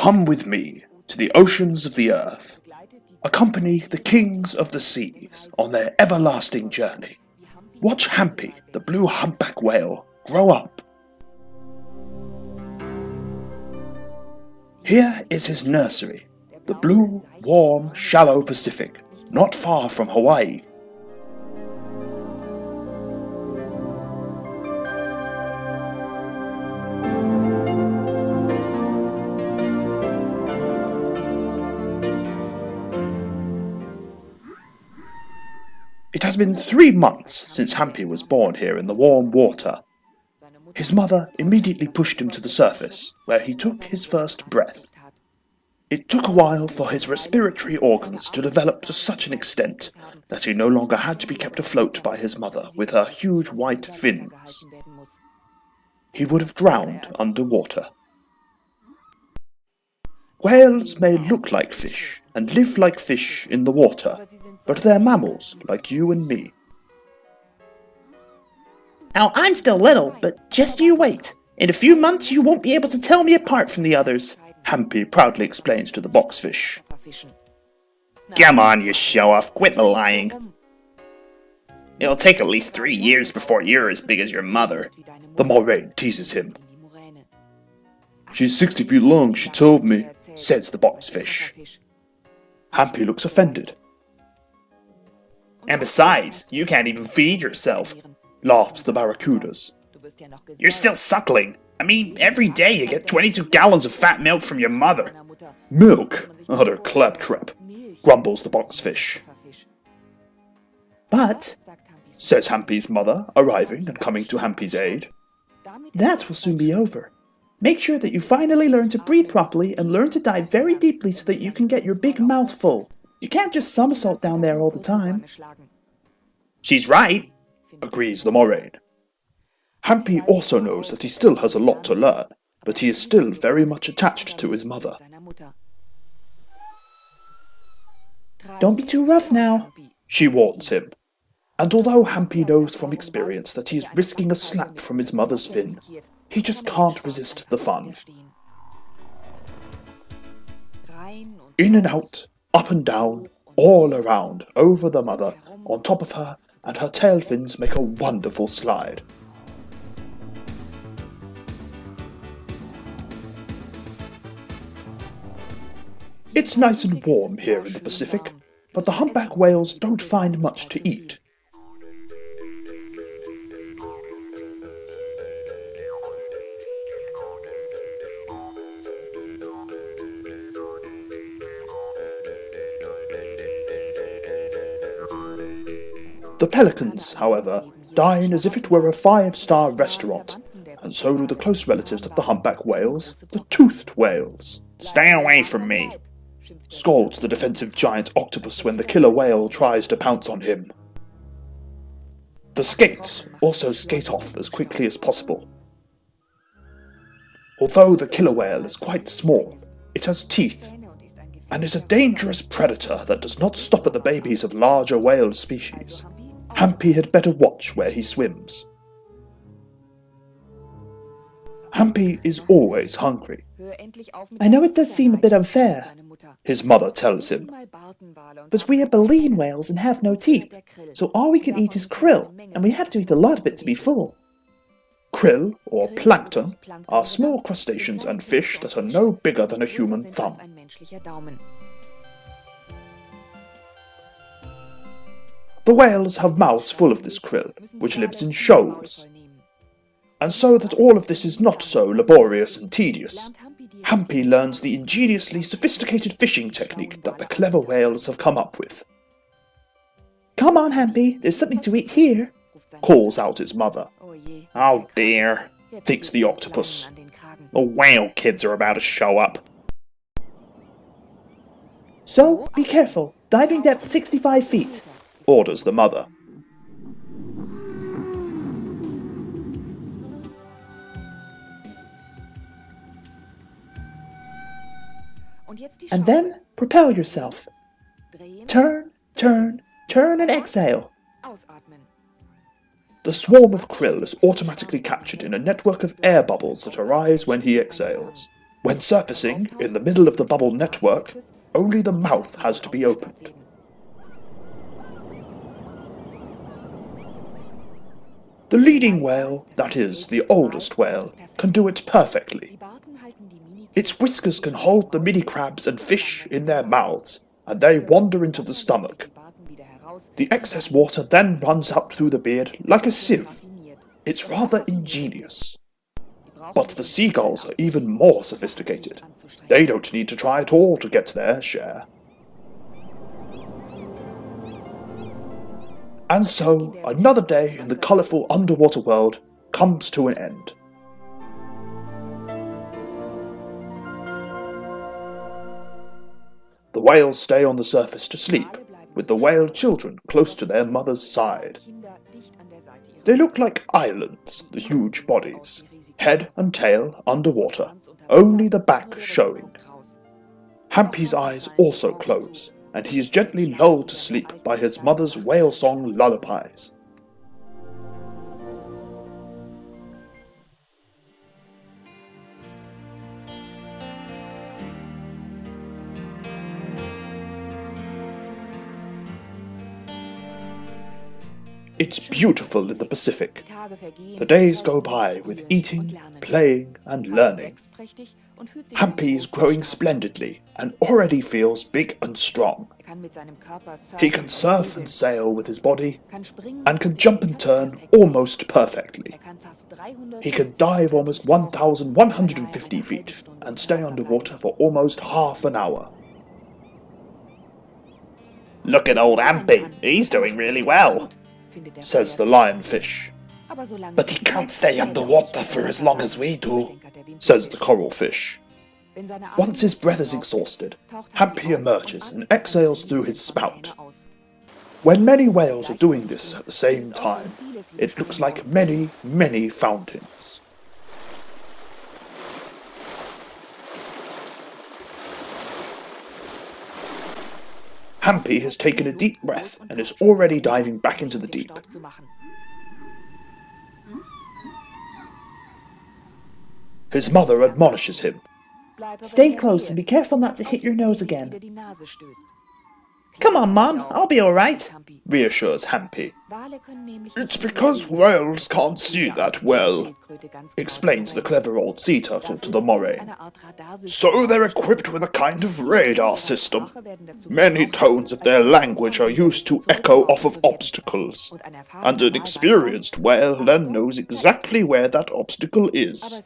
Come with me to the oceans of the earth. Accompany the kings of the seas on their everlasting journey. Watch Hampie, the blue humpback whale, grow up. Here is his nursery, the blue, warm, shallow Pacific, not far from Hawaii. It has been 3 months since Hampie was born here in the warm water. His mother immediately pushed him to the surface, where he took his first breath. It took a while for his respiratory organs to develop to such an extent that he no longer had to be kept afloat by his mother with her huge white fins. He would have drowned underwater. Whales may look like fish and live like fish in the water, but they're mammals like you and me. Now, I'm still little, but just you wait. In a few months you won't be able to tell me apart from the others, Hampie proudly explains to the boxfish. Come on, you show-off, quit the lying. It'll take at least 3 years before you're as big as your mother. The moraine teases him. She's 60 feet long, she told me, says the boxfish. Hampie looks offended. And besides, you can't even feed yourself, laughs the barracudas. You're still suckling. I mean, every day you get 22 gallons of fat milk from your mother. Milk? Utter claptrap, grumbles the boxfish. but Says Hampie's mother, arriving and coming to Hampie's aid. that will soon be over. Make sure that you finally learn to breathe properly and learn to dive very deeply so that you can get your big mouth full. You can't just somersault down there all the time. She's right. Agrees the moraine. Hampie also knows that he still has a lot to learn, but he is still very much attached to his mother. Don't be too rough now. She warns him. And although Hampie knows from experience that he is risking a slap from his mother's fin, he just can't resist the fun. In and out, up and down, all around, over the mother, on top of her, and her tail fins make a wonderful slide. It's nice and warm here in the Pacific, but the humpback whales don't find much to eat. The pelicans, however, dine as if it were a 5-star restaurant, and so do the close relatives of the humpback whales, the toothed whales. Stay away from me. Scolds the defensive giant octopus when the killer whale tries to pounce on him. The skates also skate off as quickly as possible. Although the killer whale is quite small, it has teeth, and is a dangerous predator that does not stop at the babies of larger whale species. Hampie had better watch where he swims. Hampie is always hungry, I know it does seem a bit unfair, his mother tells him. but we are baleen whales and have no teeth, so all we can eat is krill, and we have to eat a lot of it to be full. Krill, or plankton, are small crustaceans and fish that are no bigger than a human thumb. The whales have mouths full of this krill, which lives in shoals. And so that all of this is not so laborious and tedious, Hampie learns the ingeniously sophisticated fishing technique that the clever whales have come up with. Come on, Hampie, there's something to eat here. Calls out his mother. Oh dear. Thinks the octopus. The whale kids are about to show up. So, be careful, diving depth 65 feet. Orders the mother. And then, propel yourself. Turn, turn, turn and exhale. The swarm of krill is automatically captured in a network of air bubbles that arise when he exhales. When surfacing in the middle of the bubble network, only the mouth has to be opened. The leading whale, that is, the oldest whale, can do it perfectly. Its whiskers can hold the mini crabs and fish in their mouths, and they wander into the stomach. The excess water then runs out through the beard like a sieve. It's rather ingenious. But the seagulls are even more sophisticated. They don't need to try at all to get their share. And so, another day in the colourful underwater world comes to an end. The whales stay on the surface to sleep, with the whale children close to their mother's side. They look like islands, the huge bodies, head and tail underwater, only the back showing. Hampie's eyes also close, and he is gently lulled to sleep by his mother's whale song lullabies. It's beautiful in the Pacific. The days go by with eating, playing, and learning. Hampie is growing splendidly and already feels big and strong. He can surf and sail with his body and can jump and turn almost perfectly. He can dive almost 1,150 feet and stay underwater for almost half an hour. Look at old Hampie, he's doing really well, says the lionfish. but he can't stay underwater for as long as we do, Says the coralfish. Once his breath is exhausted, Hampie emerges and exhales through his spout. When many whales are doing this at the same time, it looks like many, many fountains. Hampie has taken a deep breath and is already diving back into the deep. His mother admonishes him. Stay close and be careful not to hit your nose again. Come on, Mom, I'll be alright, Reassures Hampie. It's because whales can't see that well, explains the clever old sea turtle to the moray. So they're equipped with a kind of radar system. Many tones of their language are used to echo off of obstacles, and an experienced whale then knows exactly where that obstacle is.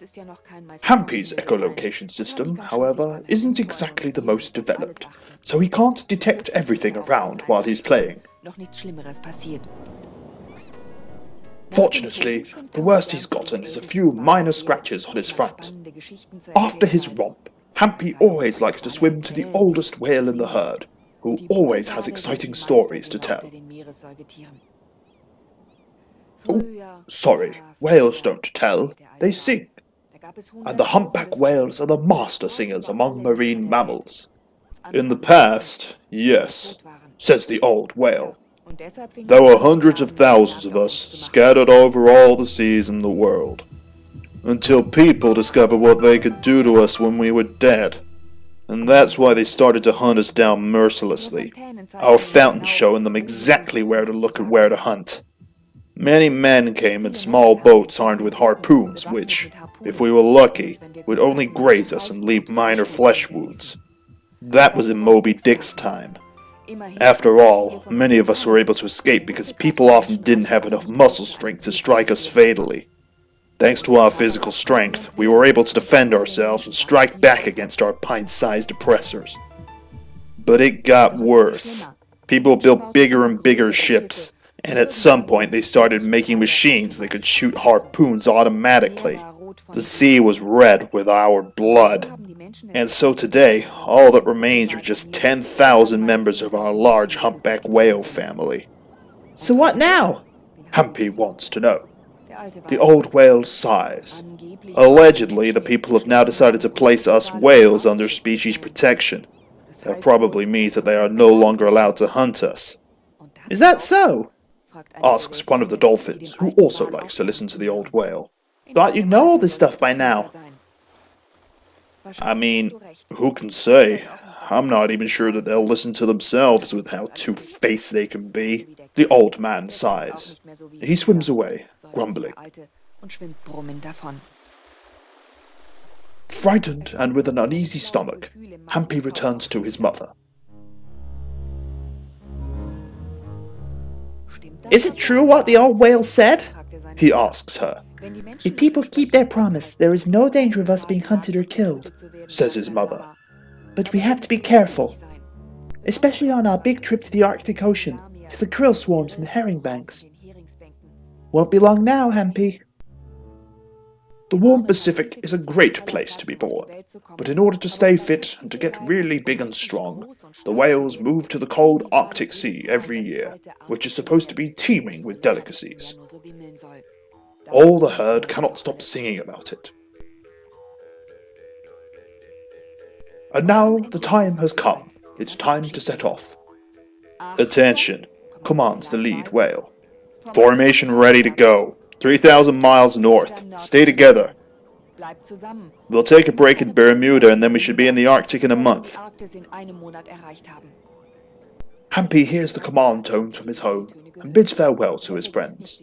Hampie's echolocation system, however, isn't exactly the most developed, so he can't detect everything around while he's playing. Fortunately, the worst he's gotten is a few minor scratches on his front. After his romp, Hampie always likes to swim to the oldest whale in the herd, who always has exciting stories to tell. Oh, sorry, whales don't tell, they sing. And the humpback whales are the master singers among marine mammals. In the past, yes, says the old whale. There were hundreds of thousands of us scattered over all the seas in the world, until people discovered what they could do to us when we were dead. And that's why they started to hunt us down mercilessly, our fountains showing them exactly where to look and where to hunt. Many men came in small boats armed with harpoons, which, if we were lucky, would only graze us and leave minor flesh wounds. That was in Moby Dick's time. After all, many of us were able to escape because people often didn't have enough muscle strength to strike us fatally. Thanks to our physical strength, we were able to defend ourselves and strike back against our pint-sized oppressors. But it got worse. People built bigger and bigger ships, and at some point they started making machines that could shoot harpoons automatically. The sea was red with our blood. And so today, all that remains are just 10,000 members of our large humpback whale family. So what now? Hampie wants to know. The old whale sighs. Allegedly, the people have now decided to place us whales under species protection. That probably means that they are no longer allowed to hunt us. Is that so? Asks one of the dolphins, who also likes to listen to the old whale. Thought you'd know all this stuff by now. I mean, who can say? I'm not even sure that they'll listen to themselves with how two-faced they can be. The old man sighs. He swims away, grumbling. Frightened and with an uneasy stomach, Hampie returns to his mother. Is it true what the old whale said? He asks her, If people keep their promise, there is no danger of us being hunted or killed, says his mother. but we have to be careful, especially on our big trip to the Arctic Ocean, to the krill swarms and the herring banks. Won't be long now, Hampie. The warm Pacific is a great place to be born, but in order to stay fit and to get really big and strong, the whales move to the cold Arctic Sea every year, which is supposed to be teeming with delicacies. All the herd cannot stop singing about it. And now the time has come. It's time to set off. Attention, commands the lead whale. Formation ready to go. 3,000 miles north. Stay together. We'll take a break in Bermuda and then we should be in the Arctic in a month. Hampie hears the command tone from his home and bids farewell to his friends.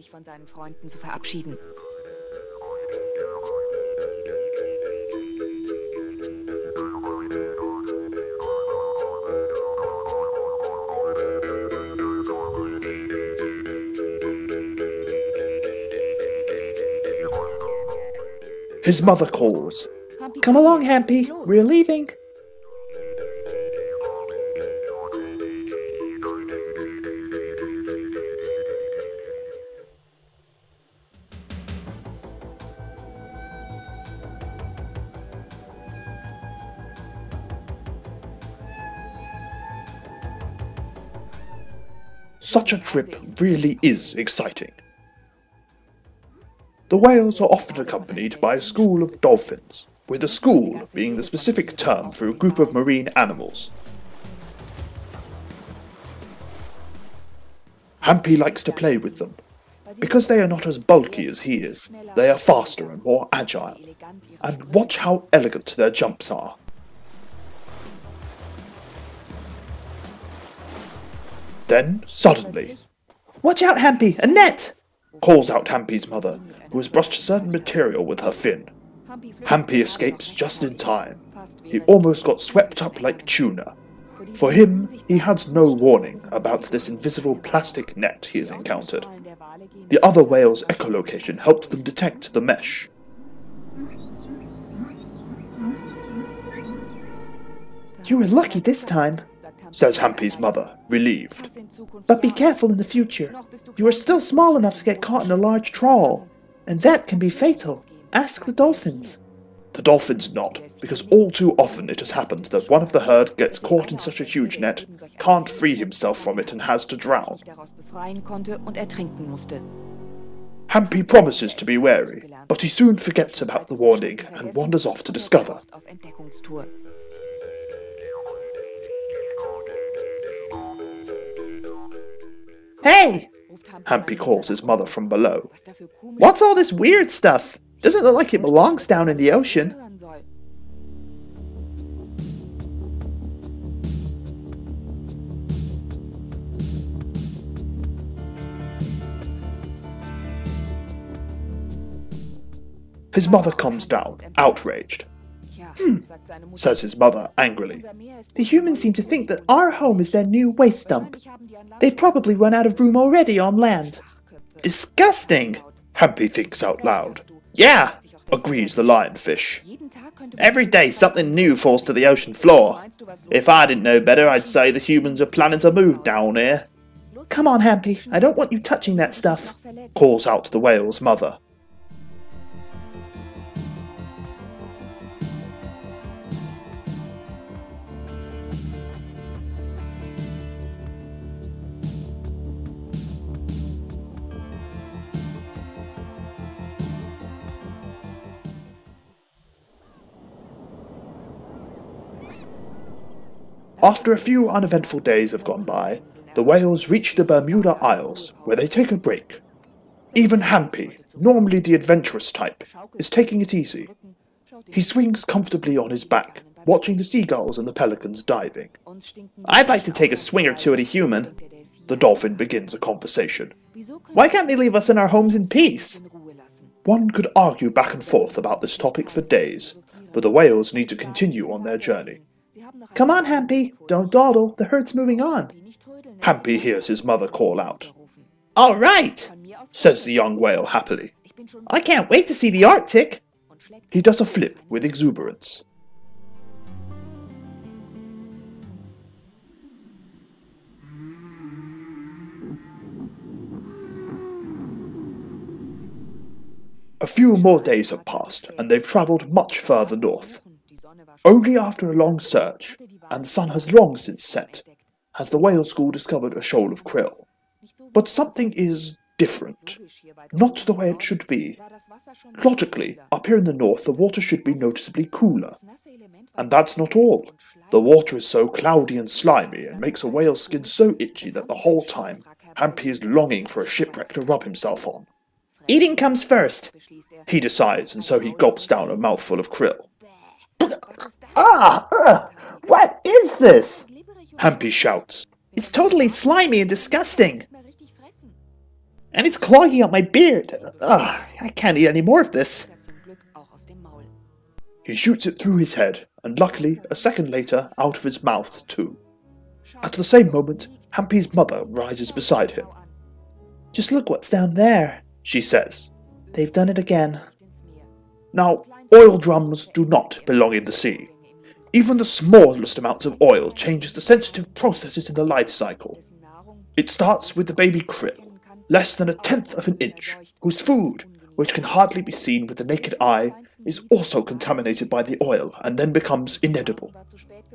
His mother calls. Come along, Hampie, we're leaving. Such a trip really is exciting. The whales are often accompanied by a school of dolphins, with a school being the specific term for a group of marine animals. Hampie likes to play with them. Because they are not as bulky as he is, they are faster and more agile. And watch how elegant their jumps are. Then, suddenly, Watch out, Hampie, a net! calls out Hampie's mother, who has brushed certain material with her fin. Hampie escapes just in time. He almost got swept up like tuna. For him, he had no warning about this invisible plastic net he has encountered. The other whale's echolocation helped them detect the mesh. You were lucky this time, Says Hampie's mother, relieved. but be careful in the future. You are still small enough to get caught in a large trawl, and that can be fatal. Ask the dolphins. The dolphins nod, because all too often it has happened that one of the herd gets caught in such a huge net, can't free himself from it and has to drown. Hampie promises to be wary, but he soon forgets about the warning and wanders off to discover. Hey! Hampie calls his mother from below. What's all this weird stuff? Doesn't look like it belongs down in the ocean. His mother comes down, outraged. Says his mother angrily. The humans seem to think that our home is their new waste dump. They'd probably run out of room already on land. Disgusting! Hampie thinks out loud. Yeah, Agrees the lionfish. every day something new falls to the ocean floor. If I didn't know better, I'd say the humans are planning to move down here. Come on, Hampie, I don't want you touching that stuff. Calls out the whale's mother. After a few uneventful days have gone by, the whales reach the Bermuda Isles, where they take a break. Even Hampie, normally the adventurous type, is taking it easy. He swings comfortably on his back, watching the seagulls and the pelicans diving. I'd like to take a swing or two at a human. The dolphin begins a conversation. Why can't they leave us in our homes in peace? One could argue back and forth about this topic for days, but the whales need to continue on their journey. Come on, Hampie, don't dawdle, the herd's moving on. Hampie hears his mother call out. All right, Says the young whale happily. I can't wait to see the Arctic. He does a flip with exuberance. A few more days have passed, and they've travelled much further north. Only after a long search, and the sun has long since set, has the whale school discovered a shoal of krill. But something is different, not the way it should be. Logically, up here in the north, the water should be noticeably cooler. And that's not all. The water is so cloudy and slimy and makes a whale's skin so itchy that the whole time, Hampie is longing for a shipwreck to rub himself on. Eating comes first. He decides, and so he gulps down a mouthful of krill. What is this? Hampie shouts. It's totally slimy and disgusting. And it's clogging up my beard. I can't eat any more of this. He shoots it through his head, and luckily, a second later, out of his mouth too. At the same moment, Hampie's mother rises beside him. Just look what's down there, She says. they've done it again. Now, oil drums do not belong in the sea. Even the smallest amounts of oil changes the sensitive processes in the life cycle. It starts with the baby krill, less than 1/10 of an inch, whose food, which can hardly be seen with the naked eye, is also contaminated by the oil and then becomes inedible.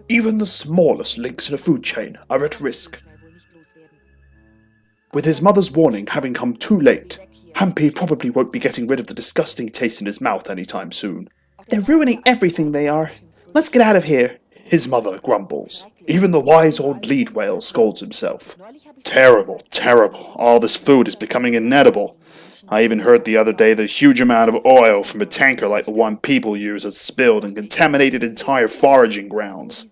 Even the smallest links in a food chain are at risk. With his mother's warning having come too late, Hampie probably won't be getting rid of the disgusting taste in his mouth anytime soon. They're ruining everything, they are. Let's get out of here. His mother grumbles. Even the wise old lead whale scolds himself. Terrible, terrible. All this food is becoming inedible. I even heard the other day that a huge amount of oil from a tanker like the one people use has spilled and contaminated entire foraging grounds.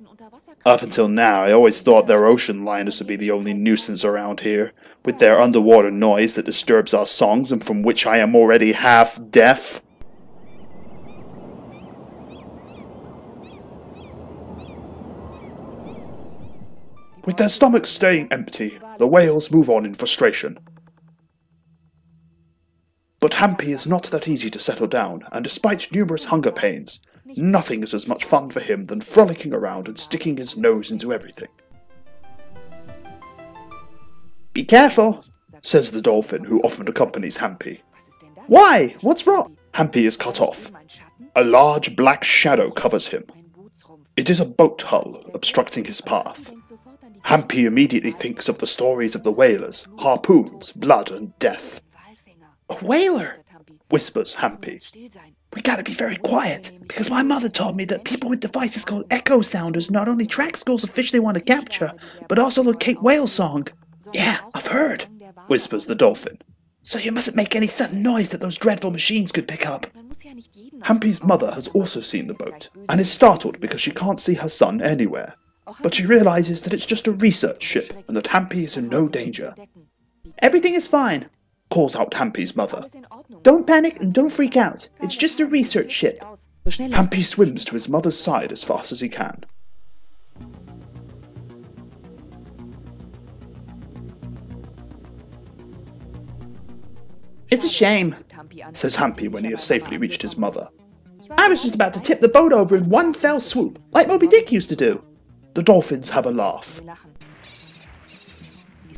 Up until now, I always thought their ocean liners would be the only nuisance around here, with their underwater noise that disturbs our songs and from which I am already half deaf. With their stomachs staying empty, the whales move on in frustration. But Hampie is not that easy to settle down, and despite numerous hunger pains, nothing is as much fun for him than frolicking around and sticking his nose into everything. Be careful, Says the dolphin, who often accompanies Hampie. Why? What's wrong? Hampie is cut off. A large black shadow covers him. It is a boat hull obstructing his path. Hampie immediately thinks of the stories of the whalers, harpoons, blood, and death. A whaler, Whispers Hampie. We gotta be very quiet, because my mother told me that people with devices called echo sounders not only track schools of fish they want to capture, but also locate whale song. Yeah, I've heard, Whispers the dolphin. so you mustn't make any sudden noise that those dreadful machines could pick up. Hampie's mother has also seen the boat, and is startled because she can't see her son anywhere. But she realizes that it's just a research ship, and that Hampie is in no danger. Everything is fine. Calls out Hampie's mother. Don't panic and don't freak out. It's just a research ship. Hampie swims to his mother's side as fast as he can. It's a shame, Says Hampie when he has safely reached his mother. I was just about to tip the boat over in one fell swoop, like Moby Dick used to do. The dolphins have a laugh.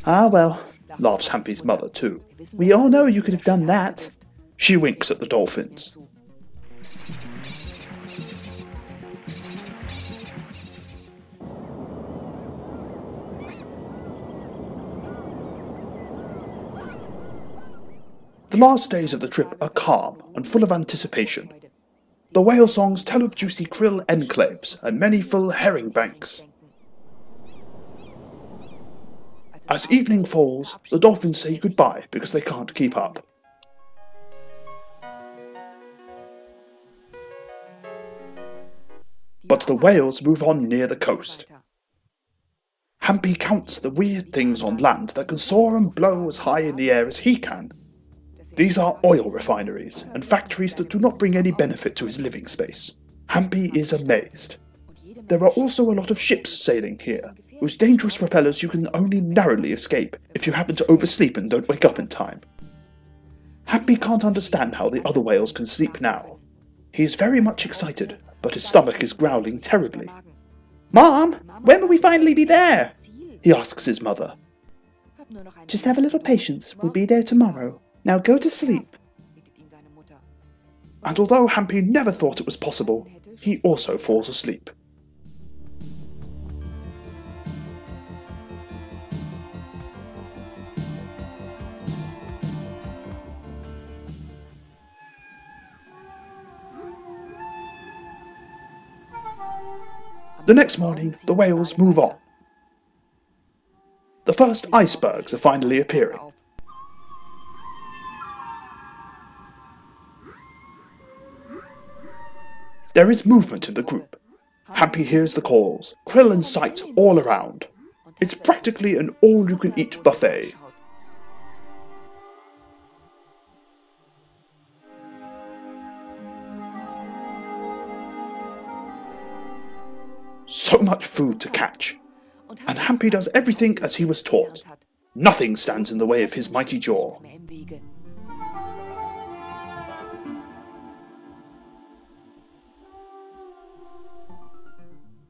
Ah well, Laughs Hampie's mother too. we all know you could have done that. She winks at the dolphins. The last days of the trip are calm and full of anticipation. The whale songs tell of juicy krill enclaves and many full herring banks. As evening falls, the dolphins say goodbye because they can't keep up. but the whales move on near the coast. Hampie counts the weird things on land that can soar and blow as high in the air as he can. These are oil refineries and factories that do not bring any benefit to his living space. Hampie is amazed. There are also a lot of ships sailing here, whose dangerous propellers you can only narrowly escape if you happen to oversleep and don't wake up in time. Hampie can't understand how the other whales can sleep now. He is very much excited, but his stomach is growling terribly. Mom, when will we finally be there? He asks his mother. Just have a little patience, we'll be there tomorrow. Now go to sleep. And although Hampie never thought it was possible, he also falls asleep. The next morning, the whales move on. The first icebergs are finally appearing. There is movement in the group. Hampie hears the calls, krill in sight all around. It's practically an all-you-can-eat buffet. So much food to catch, and Hampie does everything as he was taught. Nothing stands in the way of his mighty jaw.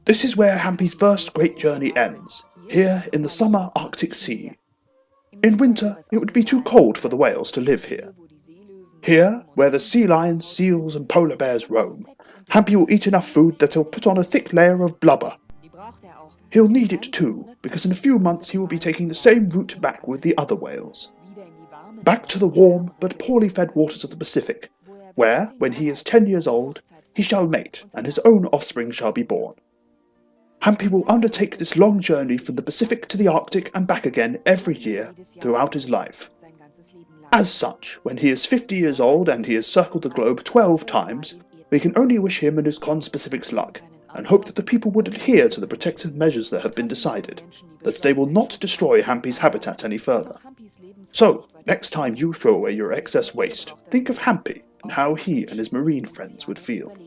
This is where Hampie's first great journey ends, here in the summer Arctic Sea. In winter, it would be too cold for the whales to live here. Here, where the sea lions, seals and polar bears roam, Hampie will eat enough food that he'll put on a thick layer of blubber. He'll need it too, because in a few months he will be taking the same route back with the other whales. Back to the warm but poorly fed waters of the Pacific, where, when he is 10 years old, he shall mate and his own offspring shall be born. Hampie will undertake this long journey from the Pacific to the Arctic and back again every year throughout his life. As such, when he is 50 years old and he has circled the globe 12 times, we can only wish him and his conspecifics luck, and hope that the people would adhere to the protective measures that have been decided, that they will not destroy Hampie's habitat any further. So, next time you throw away your excess waste, think of Hampie and how he and his marine friends would feel.